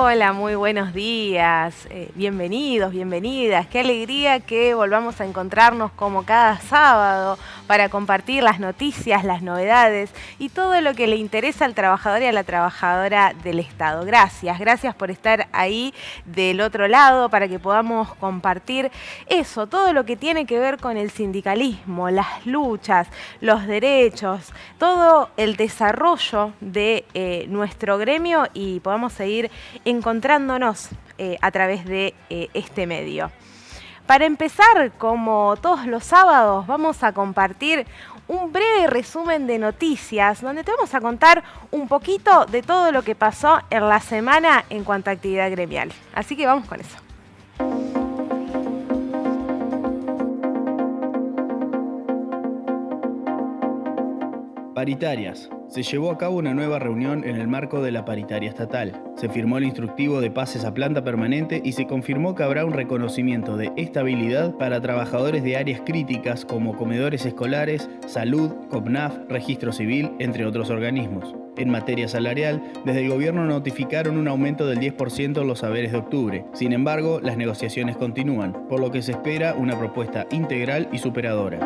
Hola, muy buenos días, bienvenidos, bienvenidas. Qué alegría que volvamos a encontrarnos como cada sábado para compartir las noticias, las novedades y todo lo que le interesa al trabajador y a la trabajadora del Estado. Gracias por estar ahí del otro lado para que podamos compartir eso, todo lo que tiene que ver con el sindicalismo, las luchas, los derechos, todo el desarrollo de nuestro gremio y podamos seguir encontrándonos a través de este medio. Para empezar, como todos los sábados, vamos a compartir un breve resumen de noticias donde te vamos a contar un poquito de todo lo que pasó en la semana en cuanto a actividad gremial. Así que vamos con eso. Paritarias. Se llevó a cabo una nueva reunión en el marco de la paritaria estatal. Se firmó el instructivo de pases a planta permanente y se confirmó que habrá un reconocimiento de estabilidad para trabajadores de áreas críticas como comedores escolares, salud, COPNAF, registro civil, entre otros organismos. En materia salarial, desde el gobierno notificaron un aumento del 10% en los saberes de octubre. Sin embargo, las negociaciones continúan, por lo que se espera una propuesta integral y superadora.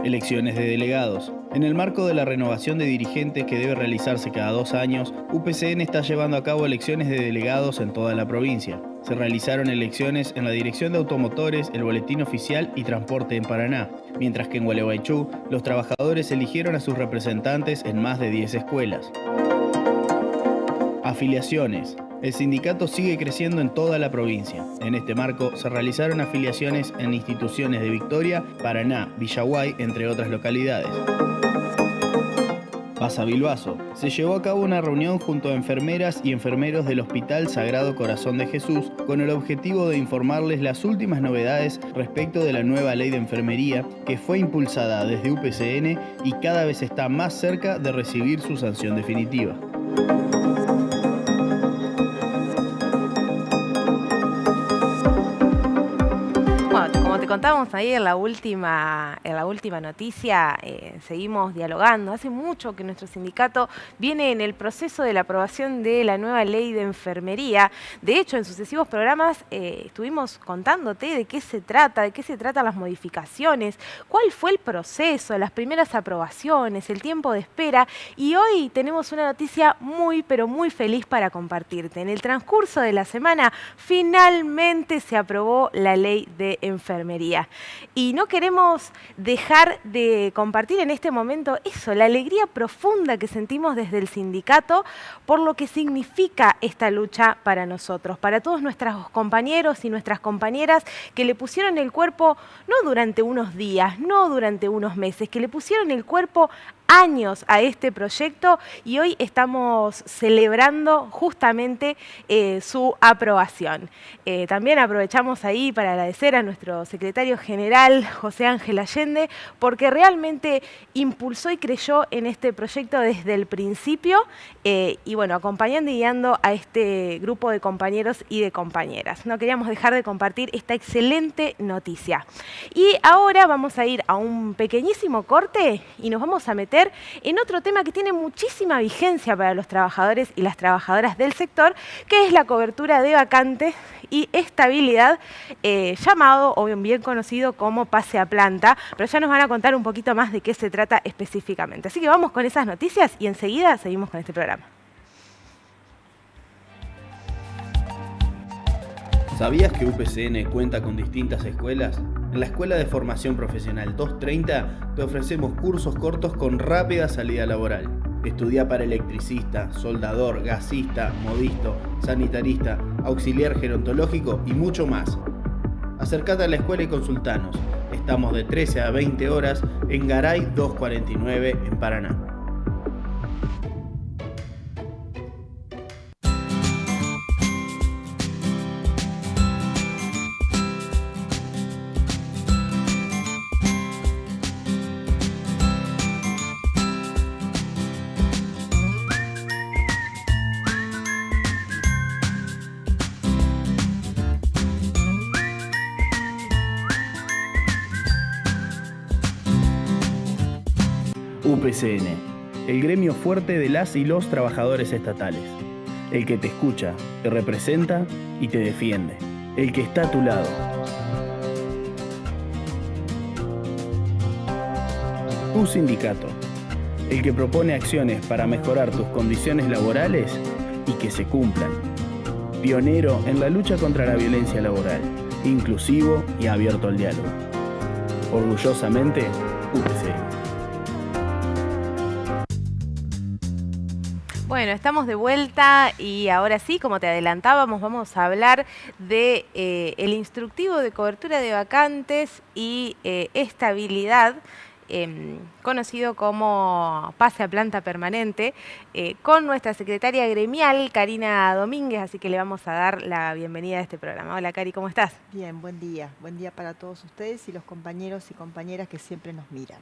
Elecciones de delegados. En el marco de la renovación de dirigentes que debe realizarse cada 2 años, UPCN está llevando a cabo elecciones de delegados en toda la provincia. Se realizaron elecciones en la Dirección de Automotores, el Boletín Oficial y Transporte en Paraná, mientras que en Gualeguaychú los trabajadores eligieron a sus representantes en más de 10 escuelas. Afiliaciones. El sindicato sigue creciendo en toda la provincia. En este marco se realizaron afiliaciones en instituciones de Victoria, Paraná, Villaguay, entre otras localidades. Pasa Bilbaso. Se llevó a cabo una reunión junto a enfermeras y enfermeros del Hospital Sagrado Corazón de Jesús con el objetivo de informarles las últimas novedades respecto de la nueva ley de enfermería que fue impulsada desde UPCN y cada vez está más cerca de recibir su sanción definitiva. Como te contábamos ahí en la última noticia, seguimos dialogando. Hace mucho que nuestro sindicato viene en el proceso de la aprobación de la nueva ley de enfermería. De hecho, en sucesivos programas estuvimos contándote de qué se tratan las modificaciones, cuál fue el proceso, las primeras aprobaciones, el tiempo de espera. Y hoy tenemos una noticia muy, pero muy feliz para compartirte. En el transcurso de la semana, finalmente se aprobó la ley de enfermería. Y no queremos dejar de compartir en este momento eso, la alegría profunda que sentimos desde el sindicato por lo que significa esta lucha para nosotros, para todos nuestros compañeros y nuestras compañeras que le pusieron el cuerpo no durante unos días, no durante unos meses, que le pusieron el cuerpo años a este proyecto y hoy estamos celebrando justamente su aprobación. También aprovechamos ahí para agradecer a nuestro secretario general, José Ángel Allende, porque realmente impulsó y creyó en este proyecto desde el principio y bueno, acompañando y guiando a este grupo de compañeros y de compañeras. No queríamos dejar de compartir esta excelente noticia. Y ahora vamos a ir a un pequeñísimo corte y nos vamos a meter en otro tema que tiene muchísima vigencia para los trabajadores y las trabajadoras del sector, que es la cobertura de vacantes y estabilidad, llamado o bien conocido como pase a planta, pero ya nos van a contar un poquito más de qué se trata específicamente. Así que vamos con esas noticias y enseguida seguimos con este programa. ¿Sabías que UPCN cuenta con distintas escuelas? En la Escuela de Formación Profesional 230 te ofrecemos cursos cortos con rápida salida laboral. Estudia para electricista, soldador, gasista, modisto, sanitarista, auxiliar gerontológico y mucho más. Acércate a la escuela y consultanos. Estamos de 13 a 20 horas en Garay 249 en Paraná. UPCN, el gremio fuerte de las y los trabajadores estatales. el que te escucha, te representa y te defiende, el que está a tu lado. Tu sindicato, el que propone acciones para mejorar tus condiciones laborales y que se cumplan. Pionero en la lucha contra la violencia laboral, inclusivo y abierto al diálogo. Orgullosamente, UPCN. Bueno, estamos de vuelta y ahora sí, como te adelantábamos, vamos a hablar de el instructivo de cobertura de vacantes y estabilidad, conocido como pase a planta permanente, con nuestra secretaria gremial, Karina Domínguez, así que le vamos a dar la bienvenida a este programa. Hola, Cari, ¿cómo estás? Bien, buen día para todos ustedes y los compañeros y compañeras que siempre nos miran.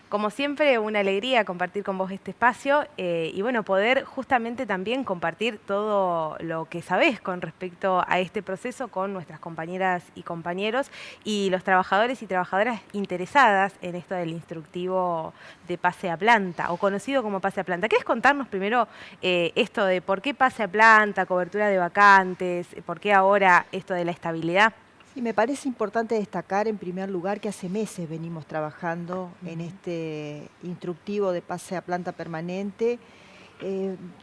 Como siempre, una alegría compartir con vos este espacio y bueno, poder justamente también compartir todo lo que sabés con respecto a este proceso con nuestras compañeras y compañeros y los trabajadores y trabajadoras interesadas en esto del instructivo de pase a planta o conocido como pase a planta. ¿Querés contarnos primero esto de por qué pase a planta, cobertura de vacantes, por qué ahora esto de la estabilidad? Y me parece importante destacar en primer lugar que hace meses venimos trabajando en este instructivo de pase a planta permanente.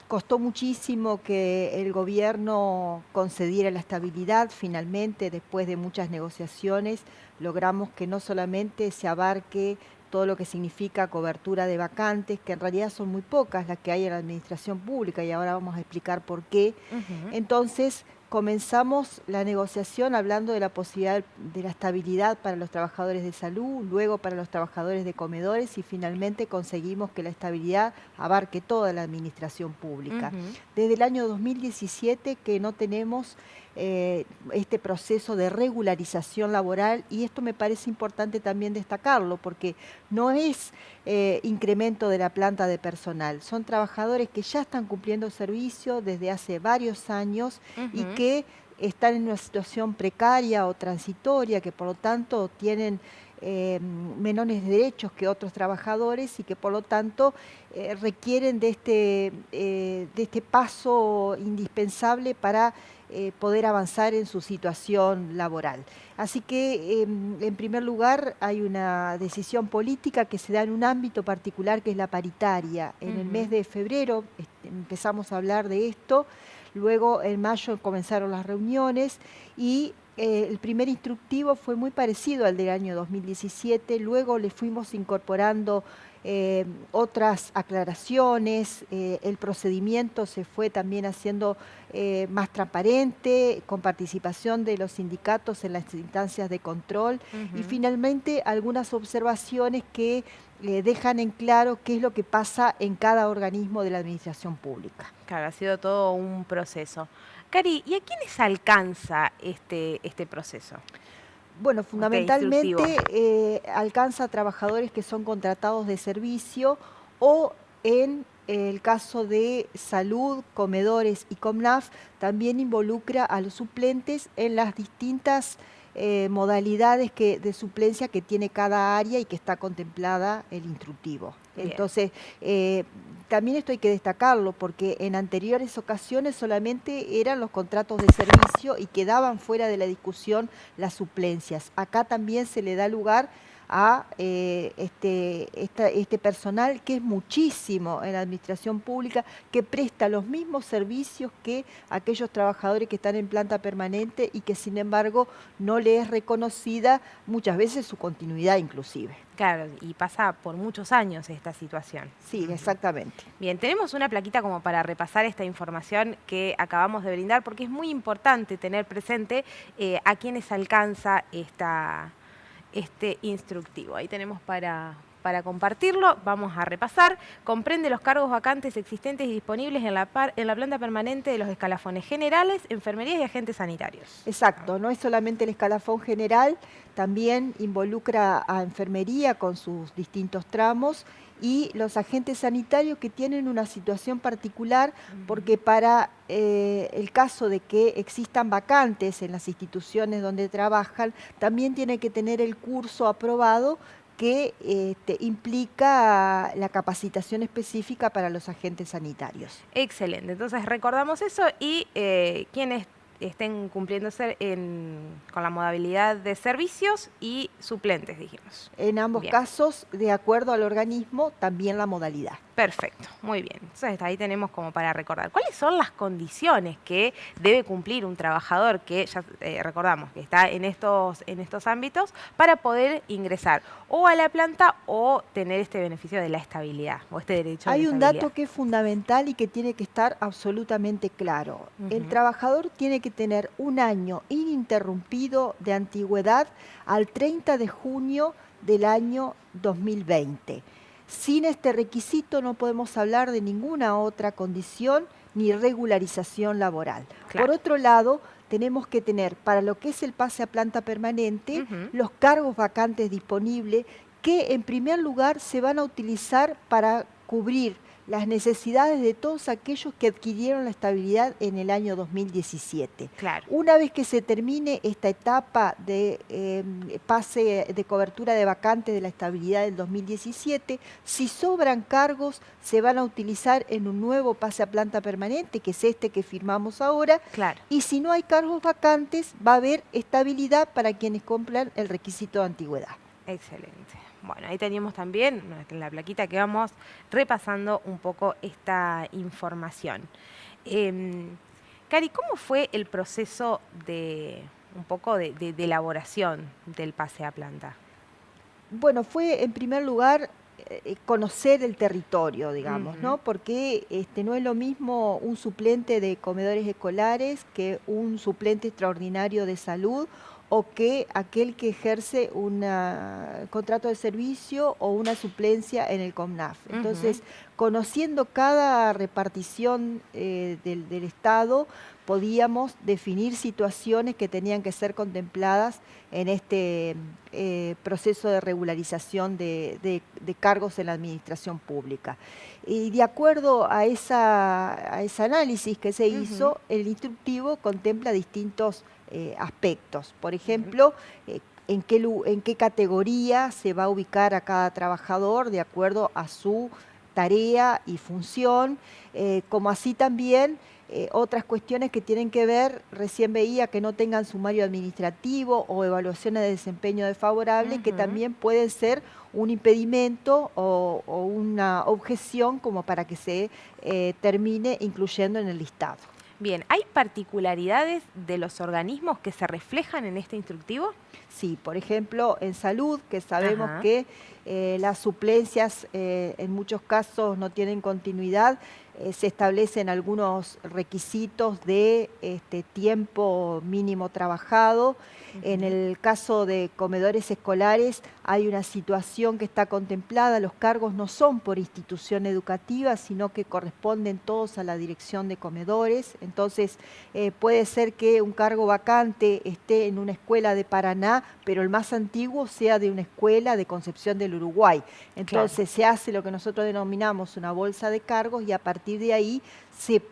Costó muchísimo que el gobierno concediera la estabilidad. Finalmente, después de muchas negociaciones, logramos que no solamente se abarque todo lo que significa cobertura de vacantes, que en realidad son muy pocas las que hay en la administración pública y ahora vamos a explicar por qué. Entonces, comenzamos la negociación hablando de la posibilidad de la estabilidad para los trabajadores de salud, luego para los trabajadores de comedores y finalmente conseguimos que la estabilidad abarque toda la administración pública. Desde el año 2017 que no tenemos este proceso de regularización laboral y esto me parece importante también destacarlo porque no es incremento de la planta de personal, son trabajadores que ya están cumpliendo servicio desde hace varios años y que están en una situación precaria o transitoria, que por lo tanto tienen menores derechos que otros trabajadores y que por lo tanto requieren de este paso indispensable para poder avanzar en su situación laboral. Así que, en primer lugar, hay una decisión política que se da en un ámbito particular que es la paritaria. En el mes de febrero empezamos a hablar de esto, luego en mayo comenzaron las reuniones y el primer instructivo fue muy parecido al del año 2017, luego le fuimos incorporando otras aclaraciones, el procedimiento se fue también haciendo más transparente, con participación de los sindicatos en las instancias de control y finalmente algunas observaciones que dejan en claro qué es lo que pasa en cada organismo de la administración pública. Claro, ha sido todo un proceso. Cari, ¿y a quiénes alcanza este proceso? Bueno, fundamentalmente alcanza a trabajadores que son contratados de servicio o en el caso de salud, comedores y Comnaf, también involucra a los suplentes en las distintas modalidades de suplencia que tiene cada área y que está contemplada el instructivo. Bien. Entonces, también esto hay que destacarlo porque en anteriores ocasiones solamente eran los contratos de servicio y quedaban fuera de la discusión las suplencias. Acá también se le da lugar a este personal que es muchísimo en la administración pública, que presta los mismos servicios que aquellos trabajadores que están en planta permanente y que sin embargo no le es reconocida muchas veces su continuidad inclusive. Claro, y pasa por muchos años esta situación. Sí, exactamente. Bien, tenemos una plaquita como para repasar esta información que acabamos de brindar porque es muy importante tener presente a quienes alcanza este instructivo. Ahí tenemos para compartirlo, vamos a repasar. Comprende los cargos vacantes existentes y disponibles en la planta permanente de los escalafones generales, enfermerías y agentes sanitarios. Exacto, no es solamente el escalafón general, también involucra a enfermería con sus distintos tramos y los agentes sanitarios que tienen una situación particular porque para el caso de que existan vacantes en las instituciones donde trabajan, también tiene que tener el curso aprobado que implica la capacitación específica para los agentes sanitarios. Excelente, entonces recordamos eso y quienes estén cumpliéndose con la modalidad de servicios y suplentes, dijimos. En ambos casos, de acuerdo al organismo, también la modalidad. Perfecto, muy bien. Entonces ahí tenemos como para recordar. ¿Cuáles son las condiciones que debe cumplir un trabajador que ya recordamos que está en estos ámbitos para poder ingresar o a la planta o tener este beneficio de la estabilidad o este derecho a la estabilidad? Hay un dato que es fundamental y que tiene que estar absolutamente claro. El trabajador tiene que tener un año ininterrumpido de antigüedad al 30 de junio del año 2020. Sin este requisito no podemos hablar de ninguna otra condición ni regularización laboral. Claro. Por otro lado, tenemos que tener para lo que es el pase a planta permanente los cargos vacantes disponibles que en primer lugar se van a utilizar para cubrir las necesidades de todos aquellos que adquirieron la estabilidad en el año 2017. Claro. Una vez que se termine esta etapa de pase de cobertura de vacantes de la estabilidad del 2017, si sobran cargos se van a utilizar en un nuevo pase a planta permanente, que es este que firmamos ahora, Claro. y si no hay cargos vacantes va a haber estabilidad para quienes cumplan el requisito de antigüedad. Excelente. Bueno, ahí teníamos también en la plaquita que vamos repasando un poco esta información. Cari, ¿cómo fue el proceso de elaboración del pase a planta? Bueno, fue en primer lugar conocer el territorio, digamos, ¿no? Porque no es lo mismo un suplente de comedores escolares que un suplente extraordinario de salud o que aquel que ejerce un contrato de servicio o una suplencia en el CONAF. Entonces, conociendo cada repartición del Estado, podíamos definir situaciones que tenían que ser contempladas en este proceso de regularización de cargos en la administración pública. Y de acuerdo a ese análisis que se hizo, el instructivo contempla distintos aspectos. Por ejemplo, en qué categoría se va a ubicar a cada trabajador de acuerdo a su tarea y función, como así también otras cuestiones que tienen que ver, recién veía que no tengan sumario administrativo o evaluaciones de desempeño desfavorable, que también pueden ser un impedimento o una objeción como para que se termine incluyendo en el listado. Bien, ¿hay particularidades de los organismos que se reflejan en este instructivo? Sí, por ejemplo, en salud, que sabemos que las suplencias en muchos casos no tienen continuidad, se establecen algunos requisitos de tiempo mínimo trabajado. En el caso de comedores escolares hay una situación que está contemplada, los cargos no son por institución educativa, sino que corresponden todos a la dirección de comedores. Entonces puede ser que un cargo vacante esté en una escuela de Paraná, pero el más antiguo sea de una escuela de Concepción del Uruguay. Entonces se hace lo que nosotros denominamos una bolsa de cargos y a partir de ahí se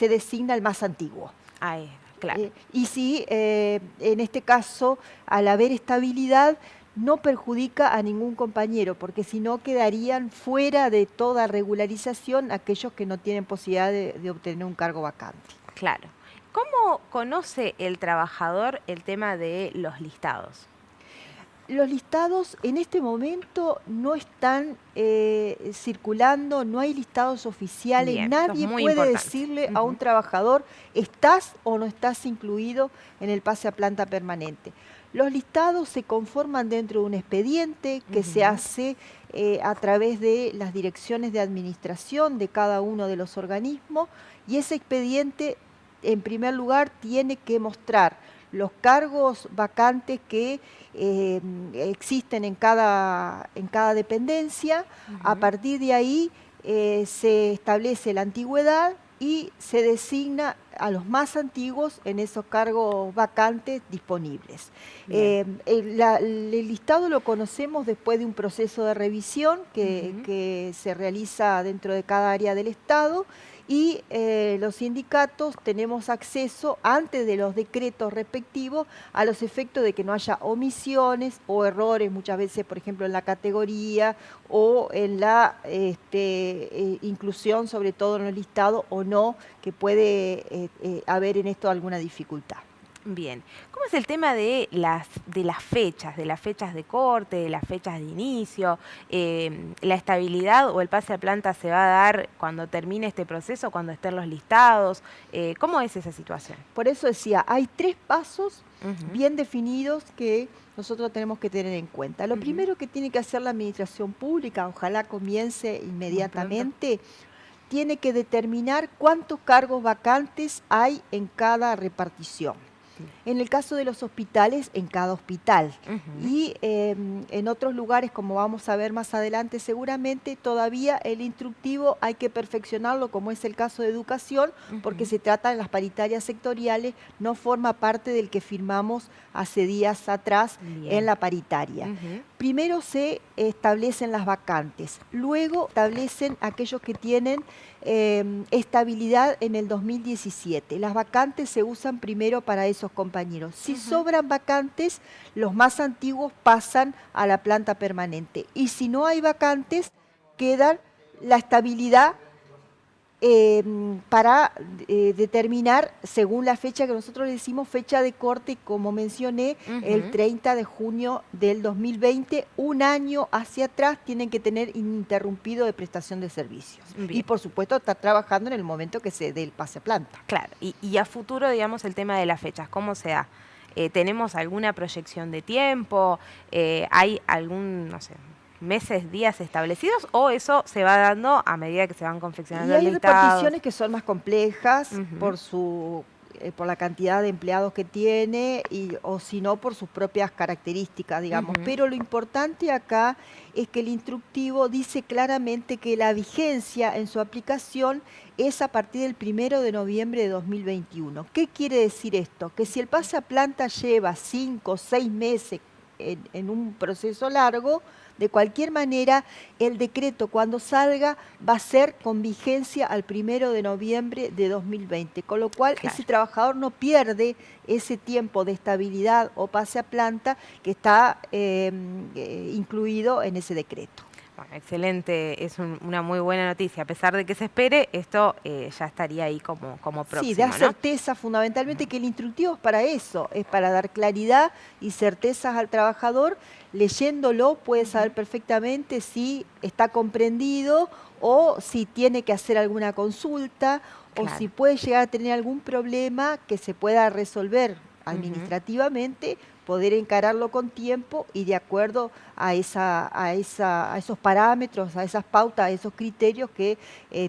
designa el más antiguo. Ahí, claro. Y si en este caso, al haber estabilidad, no perjudica a ningún compañero, porque si no quedarían fuera de toda regularización aquellos que no tienen posibilidad de obtener un cargo vacante. Claro. ¿Cómo conoce el trabajador el tema de los listados? Los listados en este momento no están circulando, no hay listados oficiales. Bien, nadie puede decirle a un trabajador, ¿estás o no estás incluido en el pase a planta permanente? Los listados se conforman dentro de un expediente que se hace a través de las direcciones de administración de cada uno de los organismos y ese expediente, en primer lugar, tiene que mostrar los cargos vacantes que existen en cada dependencia. A partir de ahí se establece la antigüedad y se designa a los más antiguos en esos cargos vacantes disponibles. El listado lo conocemos después de un proceso de revisión que se realiza dentro de cada área del Estado y los sindicatos tenemos acceso antes de los decretos respectivos a los efectos de que no haya omisiones o errores, muchas veces, por ejemplo, en la categoría o en la inclusión, sobre todo en el listado o no, que puede haber en esto alguna dificultad. Bien, ¿cómo es el tema de las fechas, de corte, de las fechas de inicio? ¿La estabilidad o el pase a planta se va a dar cuando termine este proceso, cuando estén los listados? ¿Cómo es esa situación? Por eso decía, hay 3 pasos bien definidos que nosotros tenemos que tener en cuenta. Lo primero que tiene que hacer la administración pública, ojalá comience inmediatamente, tiene que determinar cuántos cargos vacantes hay en cada repartición. En el caso de los hospitales, en cada hospital. Y en otros lugares, como vamos a ver más adelante seguramente, todavía el instructivo hay que perfeccionarlo, como es el caso de educación, porque se trata de las paritarias sectoriales, no forma parte del que firmamos hace días atrás en la paritaria. Primero se establecen las vacantes, luego establecen aquellos que tienen estabilidad en el 2017. Las vacantes se usan primero para esos compañeros. Si sobran vacantes, los más antiguos pasan a la planta permanente. Y si no hay vacantes, queda la estabilidad para determinar, según la fecha que nosotros le decimos, fecha de corte, como mencioné, el 30 de junio del 2020, un año hacia atrás tienen que tener ininterrumpido de prestación de servicios. Bien. Y por supuesto estar trabajando en el momento que se dé el pase a planta. Claro, y a futuro, digamos, el tema de las fechas, ¿cómo se da? ¿Tenemos alguna proyección de tiempo? ¿Hay algún, no sé, meses, días establecidos, o eso se va dando a medida que se van confeccionando los listados? Y hay reparticiones que son más complejas por la cantidad de empleados que tiene o si no por sus propias características, digamos. Pero lo importante acá es que el instructivo dice claramente que la vigencia en su aplicación es a partir del 1 de noviembre de 2021. ¿Qué quiere decir esto? Que si el pase a planta lleva 5 o 6 meses en un proceso largo, de cualquier manera, el decreto cuando salga va a ser con vigencia al 1 de noviembre de 2020, con lo cual ese trabajador no pierde ese tiempo de estabilidad o pase a planta que está incluido en ese decreto. Bueno, excelente, es una muy buena noticia. A pesar de que se espere, esto ya estaría ahí como próximo, sí, da certeza, fundamentalmente, que el instructivo es para eso, es para dar claridad y certezas al trabajador. Leyéndolo puede saber perfectamente si está comprendido o si tiene que hacer alguna consulta o si puede llegar a tener algún problema que se pueda resolver administrativamente, poder encararlo con tiempo y de acuerdo a esos parámetros, a esas pautas, a esos criterios que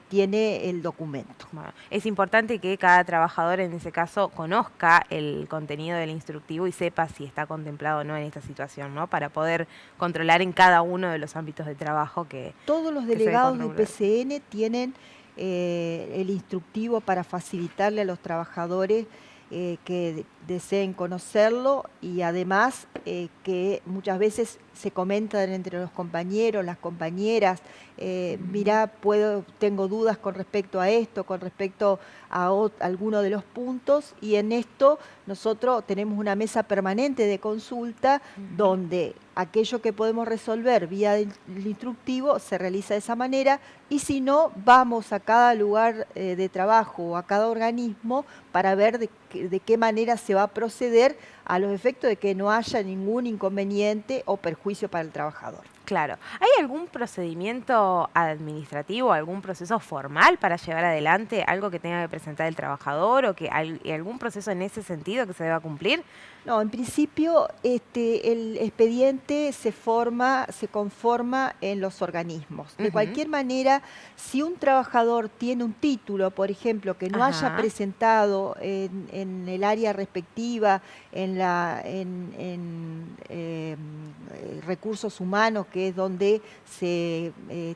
tiene el documento. Bueno, es importante que cada trabajador en ese caso conozca el contenido del instructivo y sepa si está contemplado o no en esta situación, ¿no? Para poder controlar en cada uno de los ámbitos de trabajo que todos los delegados de UPCN tienen el instructivo para facilitarle a los trabajadores que deseen conocerlo y además que muchas veces se comentan entre los compañeros, las compañeras, mirá, tengo dudas con respecto a esto, con respecto a alguno de los puntos, y en esto nosotros tenemos una mesa permanente de consulta donde aquello que podemos resolver vía el instructivo se realiza de esa manera, y si no, vamos a cada lugar de trabajo o a cada organismo para ver de qué manera se va a proceder a los efectos de que no haya ningún inconveniente o perjuicio para el trabajador. Claro. ¿Hay algún procedimiento administrativo, algún proceso formal para llevar adelante algo que tenga que presentar el trabajador o que algún proceso en ese sentido que se deba cumplir? No, en principio el expediente se conforma en los organismos. De cualquier manera, si un trabajador tiene un título, por ejemplo, que no haya presentado en el área respectiva, en recursos humanos, que es donde se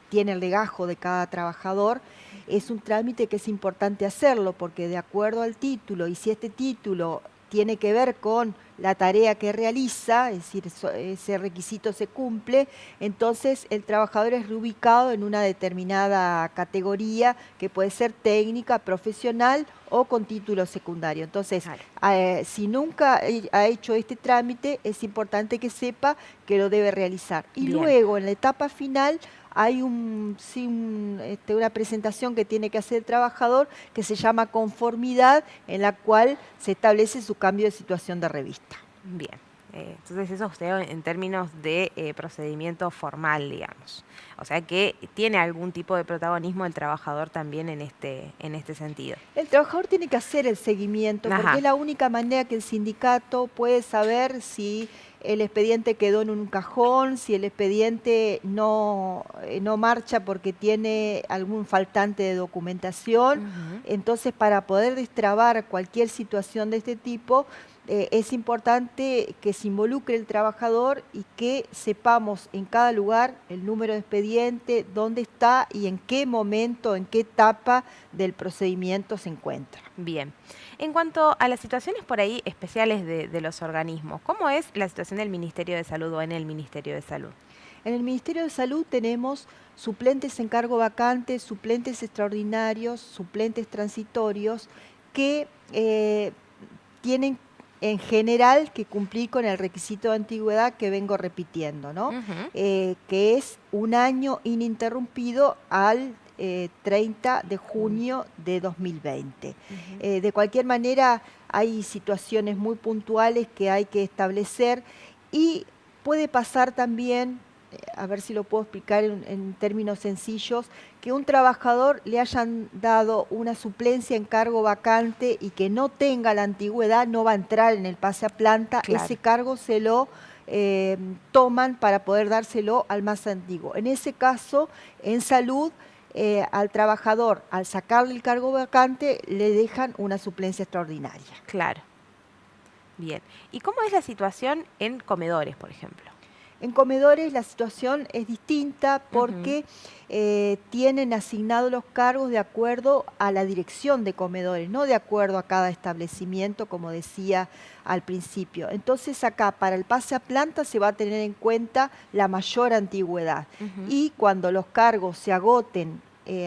tiene el legajo de cada trabajador, es un trámite que es importante hacerlo, porque de acuerdo al título, y si este título tiene que ver con la tarea que realiza, es decir, ese requisito se cumple, entonces el trabajador es reubicado en una determinada categoría que puede ser técnica, profesional o con título secundario. Entonces, si nunca ha hecho este trámite, es importante que sepa que lo debe realizar. Y luego, en la etapa final, hay una presentación que tiene que hacer el trabajador que se llama conformidad, en la cual se establece su cambio de situación de revista. Bien. Entonces eso usted en términos de procedimiento formal, digamos. O sea que tiene algún tipo de protagonismo el trabajador también en este sentido. El trabajador tiene que hacer el seguimiento, porque es la única manera que el sindicato puede saber si el expediente quedó en un cajón, si el expediente no marcha porque tiene algún faltante de documentación. Entonces, para poder destrabar cualquier situación de este tipo, es importante que se involucre el trabajador y que sepamos en cada lugar el número de expediente, dónde está y en qué momento, en qué etapa del procedimiento se encuentra. Bien. En cuanto a las situaciones por ahí especiales de los organismos, ¿cómo es la situación del Ministerio de Salud o en el Ministerio de Salud? En el Ministerio de Salud tenemos suplentes en cargo vacante, suplentes extraordinarios, suplentes transitorios que tienen en general que cumplir con el requisito de antigüedad que vengo repitiendo, ¿no? Que es 1 año ininterrumpido al 30 de junio de 2020. De cualquier manera, hay situaciones muy puntuales que hay que establecer y puede pasar también, a ver si lo puedo explicar en términos sencillos, que un trabajador le hayan dado una suplencia en cargo vacante y que no tenga la antigüedad, no va a entrar en el pase a planta, ese cargo se lo toman para poder dárselo al más antiguo. En ese caso, en salud, al trabajador, al sacarle el cargo vacante, le dejan una suplencia extraordinaria. Claro. Bien. ¿Y cómo es la situación en comedores, por ejemplo? En comedores la situación es distinta porque tienen asignados los cargos de acuerdo a la dirección de comedores, no de acuerdo a cada establecimiento, como decía al principio. Entonces acá para el pase a planta se va a tener en cuenta la mayor antigüedad y cuando los cargos se agoten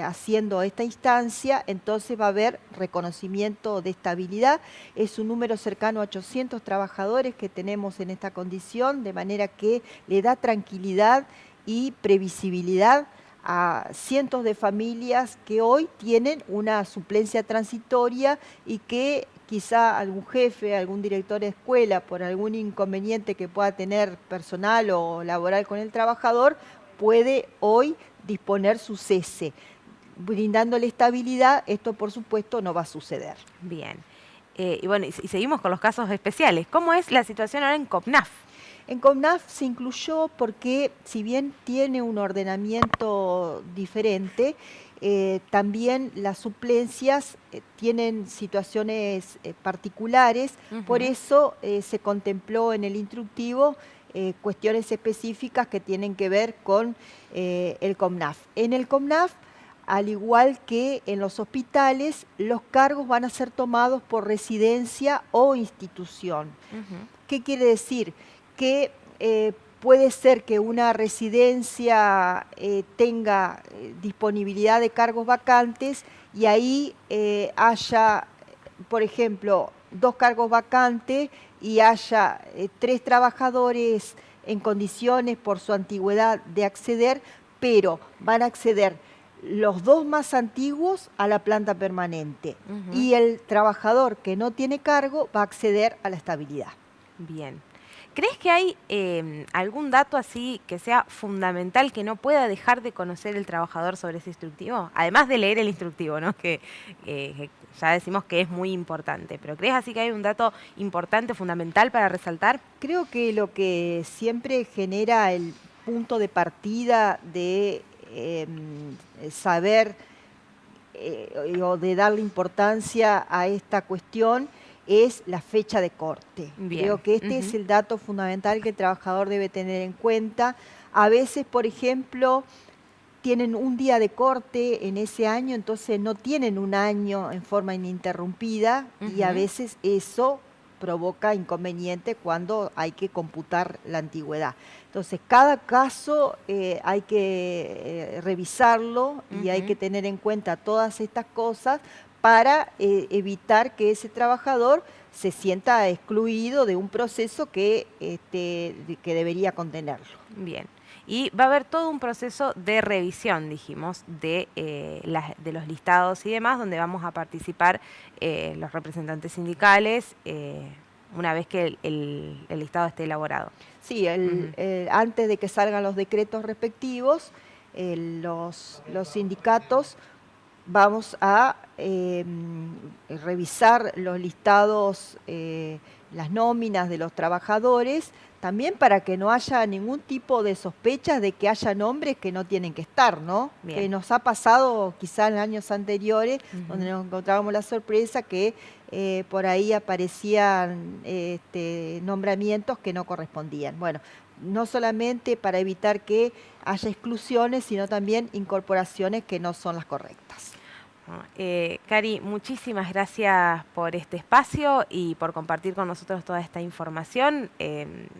haciendo esta instancia, entonces va a haber reconocimiento de estabilidad. Es un número cercano a 800 trabajadores que tenemos en esta condición, de manera que le da tranquilidad y previsibilidad a cientos de familias que hoy tienen una suplencia transitoria y que quizá algún jefe, algún director de escuela, por algún inconveniente que pueda tener personal o laboral con el trabajador, puede hoy disponer su cese. Brindándole estabilidad, esto por supuesto no va a suceder. Bien. Y bueno, y seguimos con los casos especiales. ¿Cómo es la situación ahora en COPNAF? En COPNAF se incluyó porque, si bien tiene un ordenamiento diferente, también las suplencias tienen situaciones particulares, por eso se contempló en el instructivo cuestiones específicas que tienen que ver con el COPNAF. En el COPNAF, al igual que en los hospitales, los cargos van a ser tomados por residencia o institución. ¿Qué quiere decir? Que puede ser que una residencia tenga disponibilidad de cargos vacantes y ahí haya, por ejemplo, 2 cargos vacantes y haya 3 trabajadores en condiciones por su antigüedad de acceder, pero van a acceder los 2 más antiguos a la planta permanente y el trabajador que no tiene cargo va a acceder a la estabilidad. Bien. ¿Crees que hay algún dato así que sea fundamental que no pueda dejar de conocer el trabajador sobre ese instructivo? Además de leer el instructivo, ¿no? Que ya decimos que es muy importante, pero ¿crees así que hay un dato importante, fundamental para resaltar? Creo que lo que siempre genera el punto de partida de saber o de darle importancia a esta cuestión es la fecha de corte. Bien. Creo que este es el dato fundamental que el trabajador debe tener en cuenta. A veces, por ejemplo, tienen un día de corte en ese año, entonces no tienen un año en forma ininterrumpida y a veces eso provoca inconveniente cuando hay que computar la antigüedad. Entonces, cada caso hay que revisarlo y hay que tener en cuenta todas estas cosas para evitar que ese trabajador se sienta excluido de un proceso que debería contenerlo. Bien. Y va a haber todo un proceso de revisión, dijimos, de los listados y demás, donde vamos a participar los representantes sindicales una vez que el listado esté elaborado. Sí, antes de que salgan los decretos respectivos, los sindicatos vamos a revisar los listados, las nóminas de los trabajadores, también para que no haya ningún tipo de sospechas de que haya nombres que no tienen que estar, ¿no? Bien. Que nos ha pasado quizá en años anteriores, donde nos encontrábamos la sorpresa que por ahí aparecían nombramientos que no correspondían. Bueno, no solamente para evitar que haya exclusiones, sino también incorporaciones que no son las correctas. Cari, muchísimas gracias por este espacio y por compartir con nosotros toda esta información.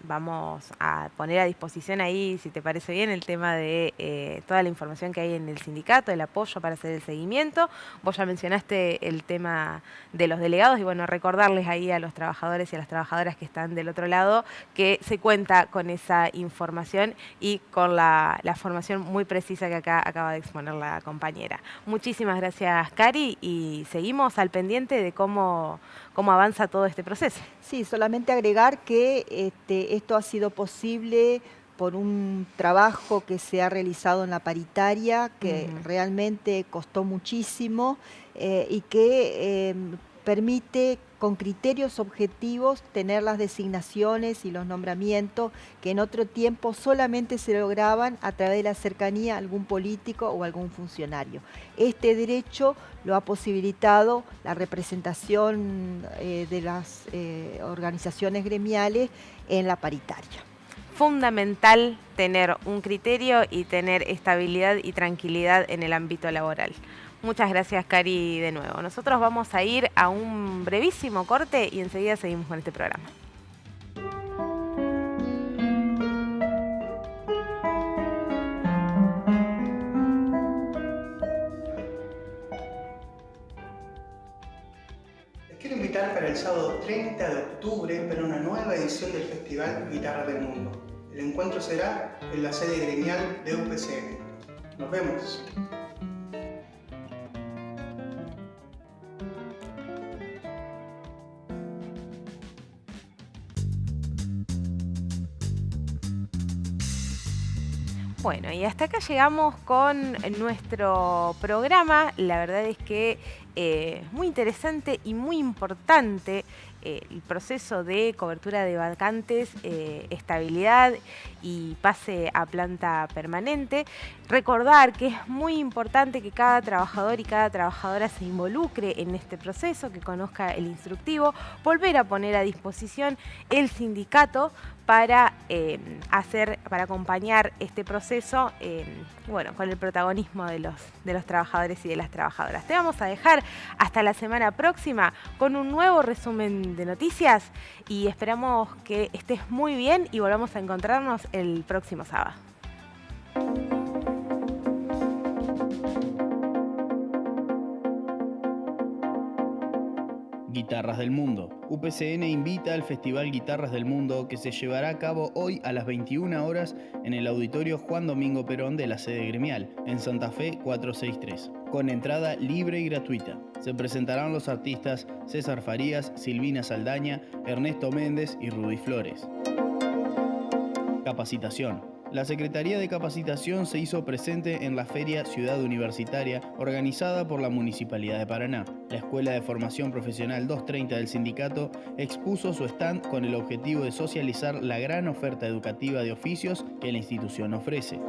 Vamos a poner a disposición ahí, si te parece bien, el tema de toda la información que hay en el sindicato, el apoyo para hacer el seguimiento. Vos ya mencionaste el tema de los delegados y bueno, recordarles ahí a los trabajadores y a las trabajadoras que están del otro lado que se cuenta con esa información y con la formación muy precisa que acá acaba de exponer la compañera. Muchísimas gracias, Cari, y seguimos al pendiente de cómo avanza todo este proceso. Sí, solamente agregar que esto ha sido posible por un trabajo que se ha realizado en la paritaria, que realmente costó muchísimo y que permite con criterios objetivos tener las designaciones y los nombramientos que en otro tiempo solamente se lograban a través de la cercanía a algún político o algún funcionario. Este derecho lo ha posibilitado la representación de las organizaciones gremiales en la paritaria. Fundamental tener un criterio y tener estabilidad y tranquilidad en el ámbito laboral. Muchas gracias, Cari, de nuevo. Nosotros vamos a ir a un brevísimo corte y enseguida seguimos con este programa. Les quiero invitar para el sábado 30 de octubre para una nueva edición del Festival Guitarras del Mundo. El encuentro será en la sede gremial de UPCN. Nos vemos. Bueno, y hasta acá llegamos con nuestro programa. La verdad es que muy interesante y muy importante el proceso de cobertura de vacantes, estabilidad y pase a planta permanente. Recordar que es muy importante que cada trabajador y cada trabajadora se involucre en este proceso, que conozca el instructivo, volver a poner a disposición el sindicato para acompañar este proceso bueno, con el protagonismo de los trabajadores y de las trabajadoras. Te vamos a dejar hasta la semana próxima con un nuevo resumen de noticias y esperamos que estés muy bien y volvamos a encontrarnos el próximo sábado. Guitarras del Mundo. UPCN invita al Festival Guitarras del Mundo que se llevará a cabo hoy a las 21 horas en el Auditorio Juan Domingo Perón de la sede gremial, en Santa Fe 463, con entrada libre y gratuita. Se presentarán los artistas César Farías, Silvina Saldaña, Ernesto Méndez y Rudy Flores. Capacitación. La Secretaría de Capacitación se hizo presente en la Feria Ciudad Universitaria organizada por la Municipalidad de Paraná. La Escuela de Formación Profesional 230 del sindicato expuso su stand con el objetivo de socializar la gran oferta educativa de oficios que la institución ofrece.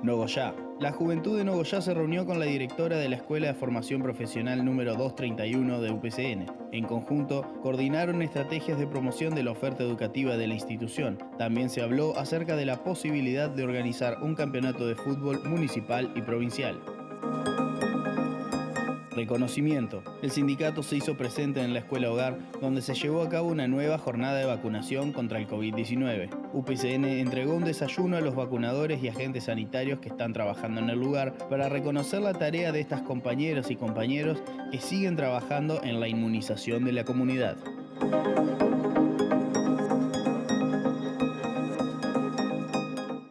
Nogoyá. La juventud de Nogoyá se reunió con la directora de la Escuela de Formación Profesional número 231 de UPCN. En conjunto, coordinaron estrategias de promoción de la oferta educativa de la institución. También se habló acerca de la posibilidad de organizar un campeonato de fútbol municipal y provincial. reconocimiento. El sindicato se hizo presente en la Escuela Hogar, donde se llevó a cabo una nueva jornada de vacunación contra el COVID-19. UPCN entregó un desayuno a los vacunadores y agentes sanitarios que están trabajando en el lugar para reconocer la tarea de estas compañeras y compañeros que siguen trabajando en la inmunización de la comunidad.